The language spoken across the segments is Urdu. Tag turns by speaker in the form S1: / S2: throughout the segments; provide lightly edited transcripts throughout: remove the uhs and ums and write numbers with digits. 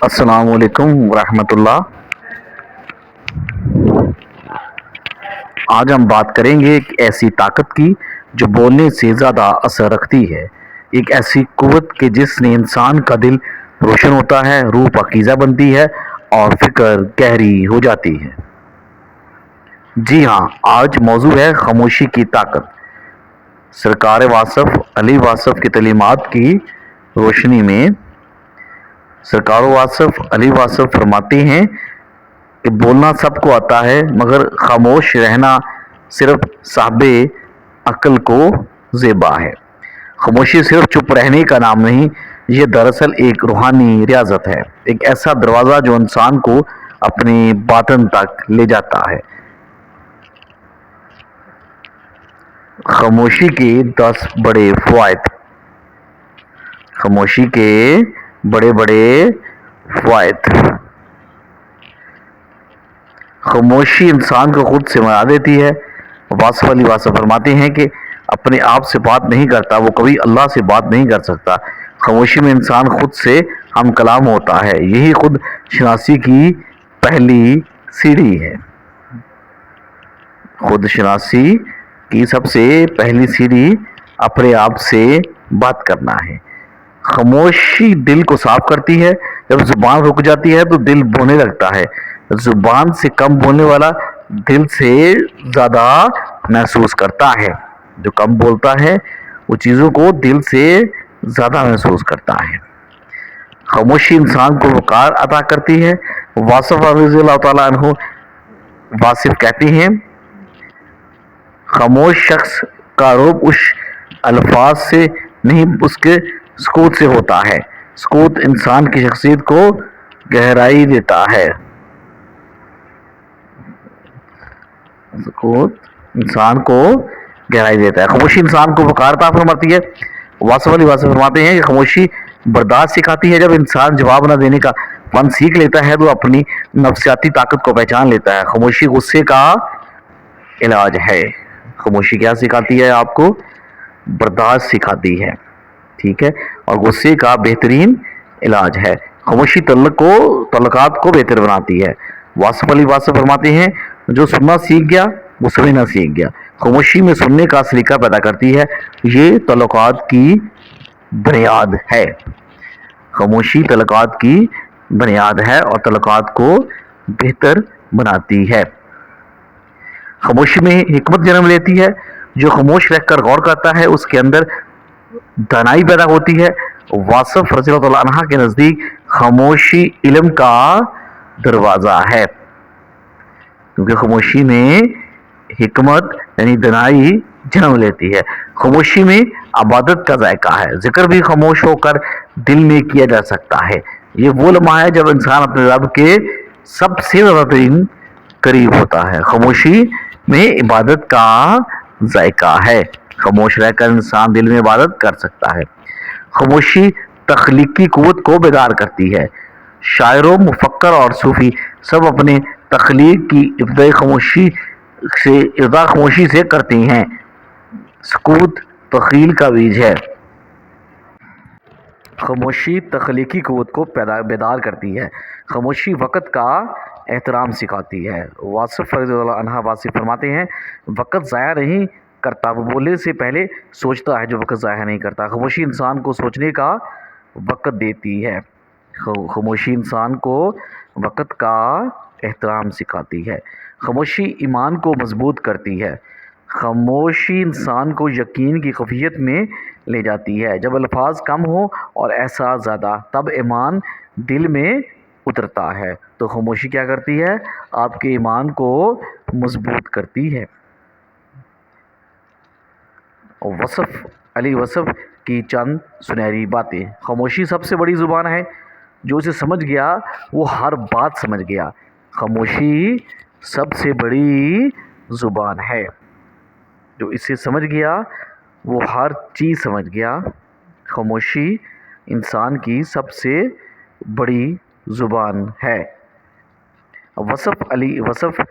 S1: السلام علیکم ورحمۃ اللہ۔ آج ہم بات کریں گے ایک ایسی طاقت کی جو بولنے سے زیادہ اثر رکھتی ہے، ایک ایسی قوت کہ جس نے انسان کا دل روشن ہوتا ہے، روح پاکیزہ بنتی ہے اور فکر گہری ہو جاتی ہے۔ جی ہاں، آج موضوع ہے خاموشی کی طاقت۔ سرکار واصف علی واصف کی تعلیمات کی روشنی میں سرکار واصف علی واصف فرماتے ہیں کہ بولنا سب کو آتا ہے، مگر خاموش رہنا صرف صاحب عقل کو زیبا ہے۔ خاموشی صرف چپ رہنے کا نام نہیں، یہ دراصل ایک روحانی ریاضت ہے، ایک ایسا دروازہ جو انسان کو اپنے باطن تک لے جاتا ہے۔ خاموشی کے 10 بڑے فوائد۔ خاموشی کے بڑے بڑے فوائد۔ خاموشی انسان کو خود سے منا دیتی ہے۔ واصف علی واصف فرماتے ہیں کہ اپنے آپ سے بات نہیں کرتا، وہ کبھی اللہ سے بات نہیں کر سکتا۔ خاموشی میں انسان خود سے ہم کلام ہوتا ہے، یہی خود شناسی کی پہلی سیڑھی ہے۔ خود شناسی کی سب سے پہلی سیڑھی اپنے آپ سے بات کرنا ہے۔ خاموشی دل کو صاف کرتی ہے۔ جب زبان رک جاتی ہے تو دل بولنے لگتا ہے۔ زبان سے کم بولنے والا دل سے زیادہ محسوس کرتا ہے۔ جو کم بولتا ہے وہ چیزوں کو دل سے زیادہ محسوس کرتا ہے۔ خاموشی انسان کو وقار عطا کرتی ہے۔ واصف رضی اللہ تعالیٰ عنہ واصف کہتے ہیں، خاموش شخص کا رعب اس الفاظ سے نہیں، اس کے سکوت سے ہوتا ہے۔ سکوت انسان کی شخصیت کو گہرائی دیتا ہے۔ سکوت انسان کو گہرائی دیتا ہے۔ خاموشی انسان کو وقار عطا فرماتی ہے۔ واصف علی واصف فرماتے ہیں کہ خاموشی برداشت سکھاتی ہے۔ جب انسان جواب نہ دینے کا فن سیکھ لیتا ہے تو اپنی نفسیاتی طاقت کو پہچان لیتا ہے۔ خاموشی غصے کا علاج ہے۔ خاموشی کیا سکھاتی ہے آپ کو؟ برداشت سکھاتی ہے، ٹھیک ہے، اور غصے کا بہترین علاج ہے۔ خاموشی تعلقات کو بہتر بناتی ہے۔ واصف علی واصف فرماتے ہیں، جو سننا سیکھ گیا وہ سمجھنا سیکھ گیا۔ خاموشی میں سننے کا سلیقہ پیدا کرتی ہے، یہ تعلقات کی بنیاد ہے۔ خاموشی تعلقات کی بنیاد ہے اور تعلقات کو بہتر بناتی ہے۔ خاموشی میں حکمت جنم لیتی ہے۔ جو خاموش رہ کر غور کرتا ہے اس کے اندر دانائی پیدا ہوتی ہے۔ واصف رضی اللہ عنہ کے نزدیک خاموشی علم کا دروازہ ہے، کیونکہ خاموشی میں حکمت یعنی دانائی جنم لیتی ہے۔ خاموشی میں عبادت کا ذائقہ ہے۔ ذکر بھی خاموش ہو کر دل میں کیا جا سکتا ہے۔ یہ وہ لمحہ ہے جب انسان اپنے رب کے سب سے زیادہ ترین قریب ہوتا ہے۔ خاموشی میں عبادت کا ذائقہ ہے۔ خاموش رہ کر انسان دل میں عبادت کر سکتا ہے۔ خاموشی تخلیقی قوت کو بیدار کرتی ہے۔ شاعروں، مفکر اور صوفی سب اپنے تخلیق کی ابتدا خاموشی سے کرتے ہیں۔ سکوت تخیل کا بیج ہے۔ خاموشی تخلیقی قوت کو بیدار کرتی ہے۔ خاموشی وقت کا احترام سکھاتی ہے۔ واصف رضی اللہ عنہ واصف فرماتے ہیں، وقت ضائع نہیں کرتا، وہ بولنے سے پہلے سوچتا ہے جو وقت ضائع نہیں کرتا۔ خاموشی انسان کو سوچنے کا وقت دیتی ہے۔ خاموشی انسان کو وقت کا احترام سکھاتی ہے۔ خاموشی ایمان کو مضبوط کرتی ہے۔ خاموشی انسان کو یقین کی خفیت میں لے جاتی ہے۔ جب الفاظ کم ہو اور احساس زیادہ، تب ایمان دل میں اترتا ہے۔ تو خاموشی کیا کرتی ہے؟ آپ کے ایمان کو مضبوط کرتی ہے۔ واصف علی واصف کی چند سنہری باتیں۔ خاموشی سب سے بڑی زبان ہے۔ جو اسے سمجھ گیا وہ ہر بات سمجھ گیا۔ خاموشی سب سے بڑی زبان ہے۔ جو اسے سمجھ گیا وہ ہر چیز سمجھ گیا۔ خاموشی انسان کی سب سے بڑی زبان ہے۔ واصف علی واصف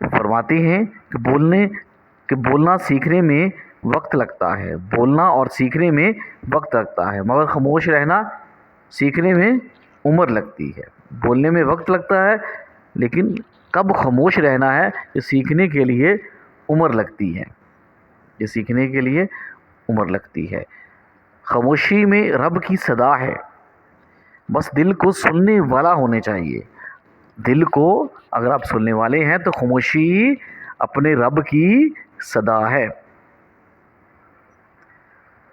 S1: فرماتے ہیں کہ بولنا سیکھنے میں وقت لگتا ہے، بولنا اور سیکھنے میں وقت لگتا ہے، مگر خاموش رہنا سیکھنے میں عمر لگتی ہے. بولنے میں وقت لگتا ہے لیکن کب خاموش رہنا ہے یہ سیکھنے کے لیے عمر لگتی ہے. یہ سیکھنے کے لیے عمر لگتی ہے. خاموشی میں رب کی صدا ہے. بس دل کو سننے والا ہونے چاہیے. دل کو اگر آپ سننے والے ہیں تو خاموشی اپنے رب کی صدا ہے.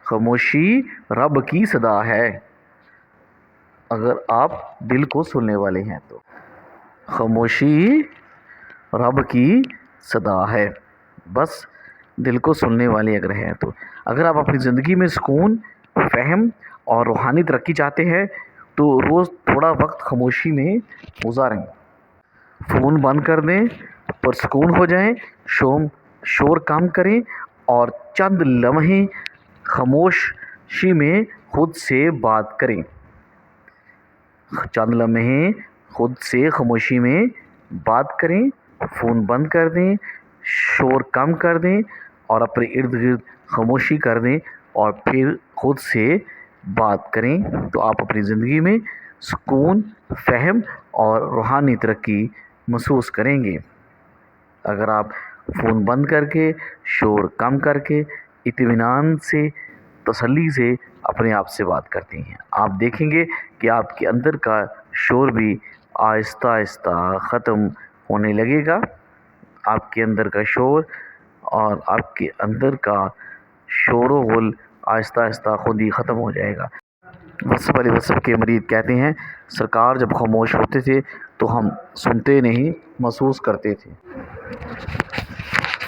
S1: خاموشی رب کی صدا ہے اگر آپ دل کو سننے والے ہیں تو. خاموشی رب کی صدا ہے بس دل کو سننے والے اگر ہیں تو. اگر آپ اپنی زندگی میں سکون، فہم اور روحانی ترقی چاہتے ہیں تو روز تھوڑا وقت خاموشی میں گزاریں. فون بند کر دیں، پرسکون ہو جائیں، شور کام کریں اور چند لمحے خاموشی میں خود سے بات کریں. چند لمحے خود سے خاموشی میں بات کریں. فون بند کر دیں، شور کم کر دیں اور اپنے ارد گرد خاموشی کر دیں اور پھر خود سے بات کریں تو آپ اپنی زندگی میں سکون، فہم اور روحانی ترقی محسوس کریں گے. اگر آپ فون بند کر کے، شور کم کر کے، اطمینان سے، تسلی سے اپنے آپ سے بات کرتی ہیں، آپ دیکھیں گے کہ آپ کے اندر کا شور بھی آہستہ آہستہ ختم ہونے لگے گا. آپ کے اندر کا شور اور آپ کے اندر کا شور و غل آہستہ آہستہ خود ہی ختم ہو جائے گا. وصف علی وصف کے مرید کہتے ہیں سرکار جب خاموش ہوتے تھے تو ہم سنتے نہیں محسوس کرتے تھے.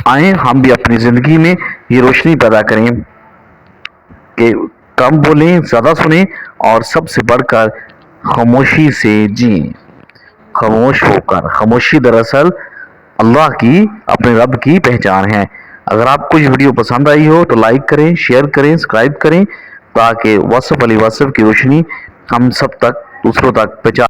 S1: آئیں ہم بھی اپنی زندگی میں یہ روشنی پیدا کریں کہ کم بولیں، زیادہ سنیں اور سب سے بڑھ کر خاموشی سے جئیں. خاموش ہو کر. خاموشی دراصل اللہ کی، اپنے رب کی پہچان ہے. اگر آپ کو یہ ویڈیو پسند آئی ہو تو لائک کریں، شیئر کریں، سبسکرائب کریں تاکہ وصف علی وصف کی روشنی ہم سب تک، دوسروں تک پہنچا